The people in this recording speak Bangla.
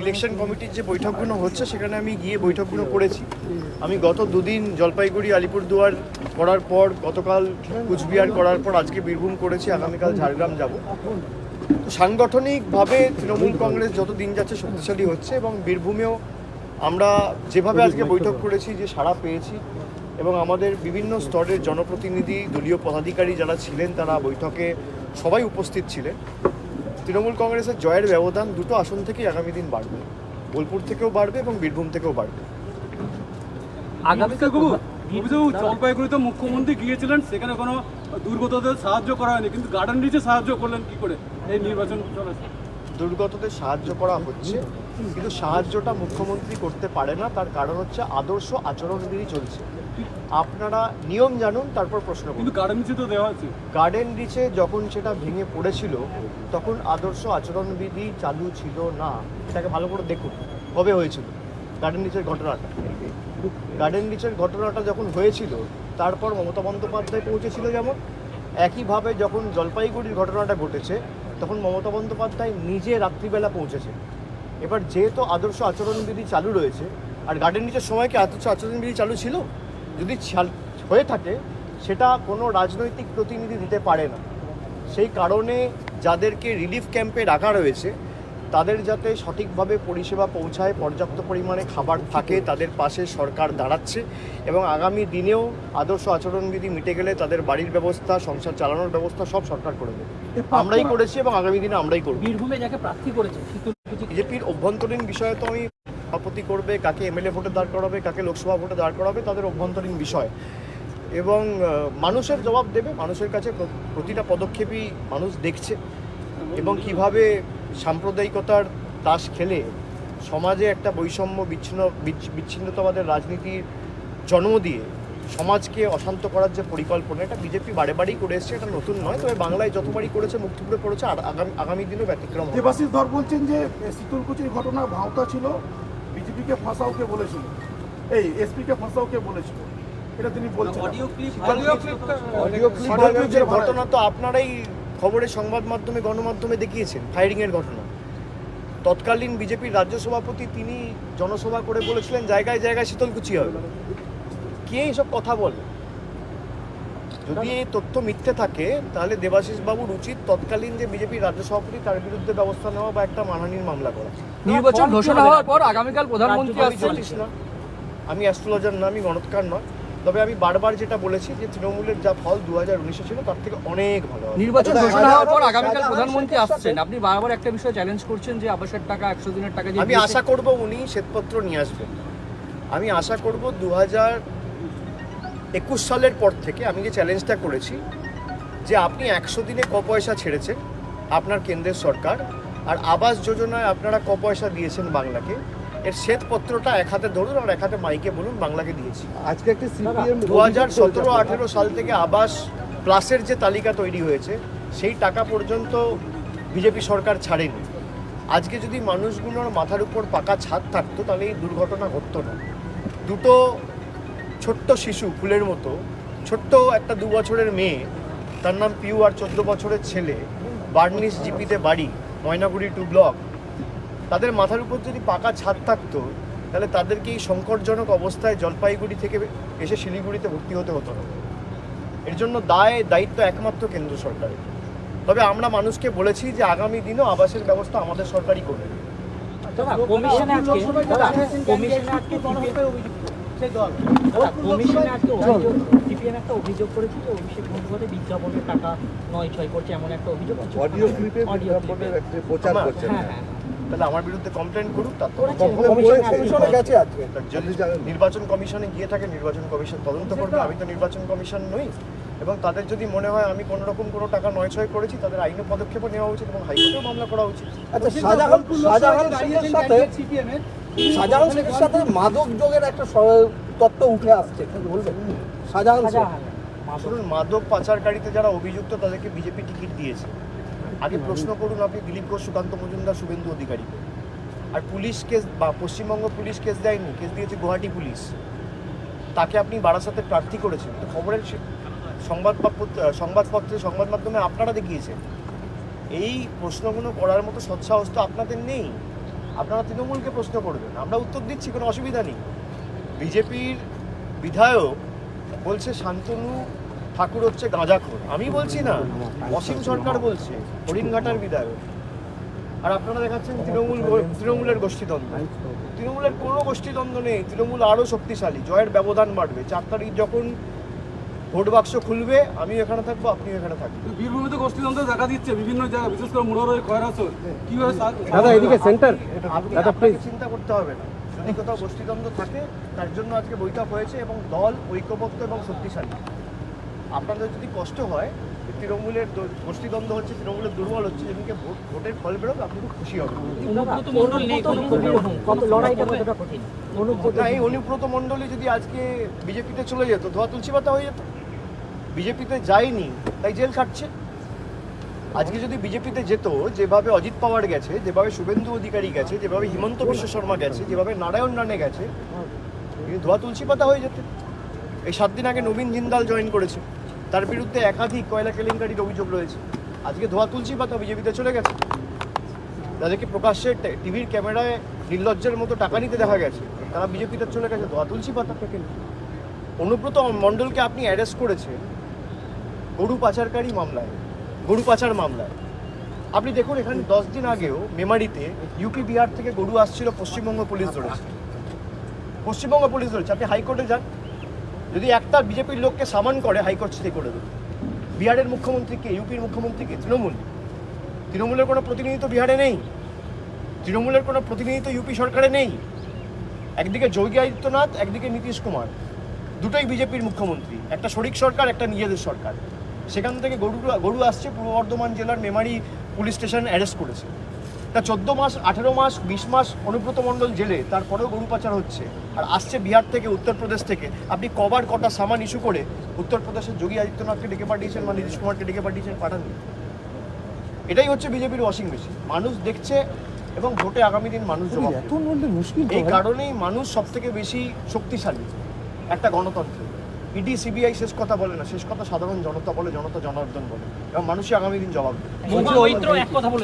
ইলেকশন কমিটির যে বৈঠকগুলো হচ্ছে সেখানে আমি গিয়ে বৈঠকগুলো করেছি। আমি গত দুদিন জলপাইগুড়ি আলিপুরদুয়ার করার পর, গতকাল কুচবিহার করার পর আজকে বীরভূম করেছি, আগামীকাল ঝাড়গ্রাম যাব। তো সাংগঠনিকভাবে তৃণমূল কংগ্রেস যত দিন যাচ্ছে শক্তিশালী হচ্ছে এবং বীরভূমেও আমরা যেভাবে আজকে বৈঠক করেছি, যে সাড়া পেয়েছি এবং আমাদের বিভিন্ন স্তরের জনপ্রতিনিধি, দলীয় পদাধিকারী যারা ছিলেন তারা বৈঠকে সবাই উপস্থিত ছিলেন। তৃণমূল কংগ্রেসের জয়ের ব্যবধান দুটো আসন থেকেই আগামী দিন বাড়বে, বোলপুর থেকেও বাড়বে এবং বীরভূম থেকেও বাড়বে। জলপাইগুড়িতে মুখ্যমন্ত্রী গিয়েছিলেন, সেখানে কোনো দুর্গতদের সাহায্য করা হয়নি, কিন্তু গার্ডেন রিচে সাহায্য করলেন কি করে? এই নির্বাচন চলেছে, দুর্গতদের সাহায্য করা হচ্ছে, কিন্তু সাহায্যটা মুখ্যমন্ত্রী করতে পারে না। তার কারণ হচ্ছে আদর্শ আচরণবিধি চলছে। আপনারা নিয়ম জানুন, তারপর প্রশ্ন করুন। কিন্তু গার্ডেন রিচে তো দেওয়া আছে। গার্ডেন রিচে যখন সেটা ভেঙে পড়েছিল তখন আদর্শ আচরণবিধি চালু ছিল না। এটাকে ভালো করে দেখুন কবে হয়েছিল গার্ডেন রিচের ঘটনাটা। গার্ডেন রিচের ঘটনাটা যখন হয়েছিল তারপর মমতা বন্দ্যোপাধ্যায় পৌঁছেছিল, যেমন একইভাবে যখন জলপাইগুড়ির ঘটনাটা ঘটেছে তখন মমতা বন্দ্যোপাধ্যায় নিজে রাত্রিবেলা পৌঁছেছে। এবার যেহেতু আদর্শ আচরণবিধি চালু রয়েছে, আর গার্ডেন রিচের সময় কি আদর্শ আচরণবিধি চালু ছিল? যদি হয়ে থাকে সেটা কোনো রাজনৈতিক প্রতিনিধি দিতে পারে না। সেই কারণে যাদেরকে রিলিফ ক্যাম্পে রাখা রয়েছে তাদের যাতে সঠিকভাবে পরিষেবা পৌঁছায়, পর্যাপ্ত পরিমাণে খাবার থাকে, তাদের পাশে সরকার দাঁড়াচ্ছে এবং আগামী দিনেও আদর্শ আচরণবিধি মিটে গেলে তাদের বাড়ির ব্যবস্থা, সংসার চালানোর ব্যবস্থা সব সরকার করে দেবে। আমরাই করেছি এবং আগামী দিনে আমরাই করব। বীরভূমে যাকে প্রার্থী করেছে বিজেপির অভ্যন্তরীণ বিষয়ে তো আমি সভাপতি করবে, কাকে এমএলএ ভোটে দাঁড় করাবে, কাকে লোকসভা ভোটে দাঁড় করাবে, তাদের অভ্যন্তরীণ বিষয় এবং মানুষের জবাব দেবে। মানুষের কাছে প্রতিটা পদক্ষেপই মানুষ দেখছে এবং কিভাবে সাম্প্রদায়িকতার তাস খেলে সমাজে একটা বৈষম্য, বিচ্ছিন্নতাবাদের রাজনীতির জন্ম দিয়ে সমাজকে অশান্ত করার যে পরিকল্পনা, এটা বিজেপি বারে বারেই করে এসছে, এটা নতুন নয়। তবে বাংলায় যতবারই করেছে, মুক্তিপুরে করেছে, আর আগামী দিনেও ব্যতিক্রম হবে। দেবাশিস ধর বলছেন যে শীতলকুচির ঘটনা ভাওতা ছিল, বিজেপিকে ফাঁসাওকে বলেছিল, এই এসপিকে ফাঁসাওকে বলেছিল, এটা তিনি বলছেন। অডিও ক্লিপের ঘটনা তো আপনারাই খবরের সংবাদ মাধ্যমে, গণমাধ্যমে দেখিয়েছেন, ফায়ারিংয়ের ঘটনা। তৎকালীন বিজেপির রাজ্য সভাপতি তিনি জনসভা করে বলেছিলেন জায়গায় জায়গায় শীতলকুচি হবে। কে এইসব কথা বলে? যদি এই তথ্য মিথ্যে থাকে তাহলে দেবাশিস বাবুর উচিত তৎকালীন যে বিজেপির রাজ্য সভাপতি তার বিরুদ্ধে ব্যবস্থা নেওয়া বা একটা মানহানির মামলা করা। নির্বাচন ঘোষণা হওয়ার পর আগামীকাল প্রধানমন্ত্রী আসছেন। আমি অ্যাস্ট্রোলজার না, আমি গণৎকার নয়, তবে আমি বারবার যেটা বলেছি যে তৃণমূলের যা ফল 2019-এ ছিল তার থেকে অনেক ভালো। নির্বাচন ঘোষণা হওয়ার পর আগামীকাল প্রধানমন্ত্রী আসছেন, আপনি বারবার একটা বিষয় চ্যালেঞ্জ করছেন যে আবাসের টাকা, 100 দিনের টাকা। আমি আশা করব উনি শ্বেতপত্র নিয়ে আসবেন। আমি আশা করব 2021 সালের পর থেকে আমি যে চ্যালেঞ্জটা করেছি যে আপনি 100 দিনে ক পয়সা ছেড়েছেন আপনার কেন্দ্রের সরকার, আর আবাস যোজনায় আপনারা ক পয়সা দিয়েছেন বাংলাকে, এর শ্বেতপত্রটা এক হাতে ধরুন আর এক হাতে মাইকে বলুন বাংলাকে দিয়েছি। আজকে একটা সিপিএম 2017-18 সাল থেকে আবাস প্লাসের যে তালিকা তৈরি হয়েছে সেই টাকা পর্যন্ত বিজেপি সরকার ছাড়েনি। আজকে যদি মানুষগুলোর মাথার উপর পাকা ছাদ থাকতো তাহলে এই দুর্ঘটনা ঘটতো না। দুটো ছোট্ট শিশু, ফুলের মতো ছোট্ট একটা 2 বছরের মেয়ে, তার নাম পিউ, আর 14 বছরের ছেলে, বার্নিশ জিপিতে বাড়ি, ময়নাগুড়ি 2 ব্লক, তাদের মাথার উপর যদি পাকা ছাদ থাকতো তাহলে তাদেরকে এই সংকটজনক অবস্থায় জলপাইগুড়ি থেকে এসে শিলিগুড়িতে ভর্তি হতে হতো না। এর জন্য দায়িত্ব একমাত্র কেন্দ্র সরকারের। তবে আমরা মানুষকে বলেছি যে আগামী দিনও আবাসের ব্যবস্থা আমাদের সরকারই করবে। অভিযোগ করেছে যে অভিষেক বন্দ্যোপাধ্যায় বিজ্ঞাপনের টাকা নয়-ছয় করছে, এমন একটা অভিযোগ প্রচার করছেন। তাহলে আমার বিরুদ্ধে কমপ্লেন করুক, নির্বাচন কমিশনে গিয়ে থাকে, নির্বাচন কমিশন তদন্ত করবে। আমি তো নির্বাচন কমিশন নই এবং তাদের যদি মনে হয় আমি কোনো রকম কোনো টাকা নয়-ছয় করেছি তাদের আইনি পদক্ষেপ নেওয়া উচিত এবং হাইকোর্টেও মামলা করা উচিত। আচ্ছা, শাহজাহান শেখের সাথে মাদক যোগের একটা তত্ত্ব উঠে আসছে, বলবেন? শাহজাহান শুনুন, মাদক পাচারকারীতে যারা অভিযুক্ত তাদেরকে বিজেপি টিকিট দিয়েছে। আগে প্রশ্ন করুন আপনি দিলীপ ঘোষ, সুকান্ত মজুমদার, শুভেন্দু অধিকারীকে। আর পুলিশ কেস বা পশ্চিমবঙ্গ পুলিশ কেস দেয়নি, কেস দিয়েছে গুয়াহাটি পুলিশ। তাকে আপনি বারাসাতে প্রার্থী করেছেন, তো খবরের সংবাদপত্রে, সংবাদ মাধ্যমে আপনারা দেখিয়েছেন। এই প্রশ্নগুলো করার মতো সৎসাহস তো আপনাদের নেই। আপনারা তৃণমূলকে প্রশ্ন করবেন, আমরা উত্তর দিচ্ছি, কোনো অসুবিধা নেই। বিজেপির বিধায়ক বলছে শান্তনু ঠাকুর হচ্ছে গাঁজাখোর, আমি বলছি না, অসীম সরকার বলছে, হরিণঘাটার বিধায়ক। আর আপনারা দেখাচ্ছেন তৃণমূলের গোষ্ঠীদ্বন্দ্ব। তৃণমূলের কোনো গোষ্ঠীদ্বন্দ্ব নেই, তৃণমূল আরও শক্তিশালী, জয়ের ব্যবধান বাড়বে। 4 তারিখ যখন ভোট বাক্স খুলবে, আমিও এখানে থাকবো, আপনিও এখানে থাকবেন। বীরভূমে তো গোষ্ঠীদ্বন্দ্ব দেখা দিচ্ছে বিভিন্ন জায়গায়, বিশেষ করে মুরারই খয়রাসর কিভাবে দাদা এদিকে সেন্টার দাদা আপনাকে চিন্তা করতে হবে না, যদি কোথাও গোষ্ঠীদ্বন্দ্ব থাকে তার জন্য আজকে বৈঠক হয়েছে এবং দল ঐক্যবদ্ধ এবং শক্তিশালী। আপনাদের যদি কষ্ট হয় যে তৃণমূলের গোষ্ঠীদ্বন্দ্ব হচ্ছে, তৃণমূলের দুর্বল হচ্ছে, যেদিনকে ভোটের ফল বেরোবে আপনি খুব খুশি হবেন। অনুব্রত মণ্ডল নেই, কত লড়াইটা কতটা কঠিন? না, এই অনুব্রত মণ্ডলী যদি আজকে বিজেপিতে চলে যেত, ধোয়া তুলসী পাতা হয়ে যেত। বিজেপিতে যায়নি তাই জেল খাটছে। আজকে যদি বিজেপিতে যেত, যেভাবে অজিত পাওয়ার গেছে, যেভাবে শুভেন্দু অধিকারী গেছে, যেভাবে হিমন্ত বিশ্ব শর্মা গেছে, যেভাবে নারায়ণ রানে গেছে, তিনি ধোয়া তুলসী পাতা হয়ে যেত। এই 7 দিন আগে নবীন জিন্দাল জয়েন করেছে, তার বিরুদ্ধে একাধিক কয়লা কেলেঙ্কারির অভিযোগ রয়েছে। আজকে ধোয়া তুলসী পাতা বিজেপিতে চলে গেছে। তাদেরকে প্রকাশ্যে টিভির ক্যামেরায় নির্লজ্জের মতো টাকা নিতে দেখা গেছে, তারা বিজেপিতে চলে গেছে ধোয়া তুলসী পাতা থেকে। অনুব্রত মণ্ডলকে আপনি অ্যারেস্ট করেছেন গরু পাচারকারী মামলায়, গরু পাচার মামলায়। আপনি দেখুন, এখানে 10 দিন আগেও মেমারিতে ইউপি বিহার থেকে গরু আসছিল, পশ্চিমবঙ্গ পুলিশ ধরেছে। পশ্চিমবঙ্গ পুলিশ ধরেছে। আপনি হাইকোর্টে যান, যদি একটা বিজেপির লোককে সামান করে হাইকোর্ট স্টে করে দেবে। বিহারের মুখ্যমন্ত্রীকে, ইউপির মুখ্যমন্ত্রীকে, তৃণমূলের কোনো প্রতিনিধিত্ব বিহারে নেই, তৃণমূলের কোনো প্রতিনিধিত্ব ইউপি সরকারে নেই। একদিকে যোগী আদিত্যনাথ, একদিকে নীতিশ কুমার, দুটোই বিজেপির মুখ্যমন্ত্রী, একটা শরিক সরকার, একটা নিজেদের সরকার। সেখান থেকে গরু আসছে, পূর্ব বর্ধমান জেলার মেমারি পুলিশ স্টেশন অ্যারেস্ট করেছে। তা 14 মাস, 18 মাস, 20 মাস অনুব্রত মণ্ডল জেলে, তারপরেও গরু পাচার হচ্ছে। আর আসছে বিহার থেকে, উত্তরপ্রদেশ থেকে। আপনি কটা সামান ইস্যু করে উত্তরপ্রদেশের যোগী আদিত্যনাথকে ডেকে পাঠিয়েছেন বা নীতিশ কুমারকে ডেকে পাঠিয়েছেন? পাঠাননি। এটাই হচ্ছে বিজেপির ওয়াশিং মেশিন। মানুষ দেখছে এবং ভোটে আগামী দিন মানুষ জবাব দেবে। মুশকিল এই কারণেই মানুষ সব থেকে বেশি শক্তিশালী একটা গণতন্ত্র। ইডি সিবিআই শেষ কথা বলে না, শেষ কথা সাধারণ জনতা বলে, জনতা জনার্দন বলে, এবং মানুষই আগামী দিন জবাব দেবে। মৈত্র এক কথা বলে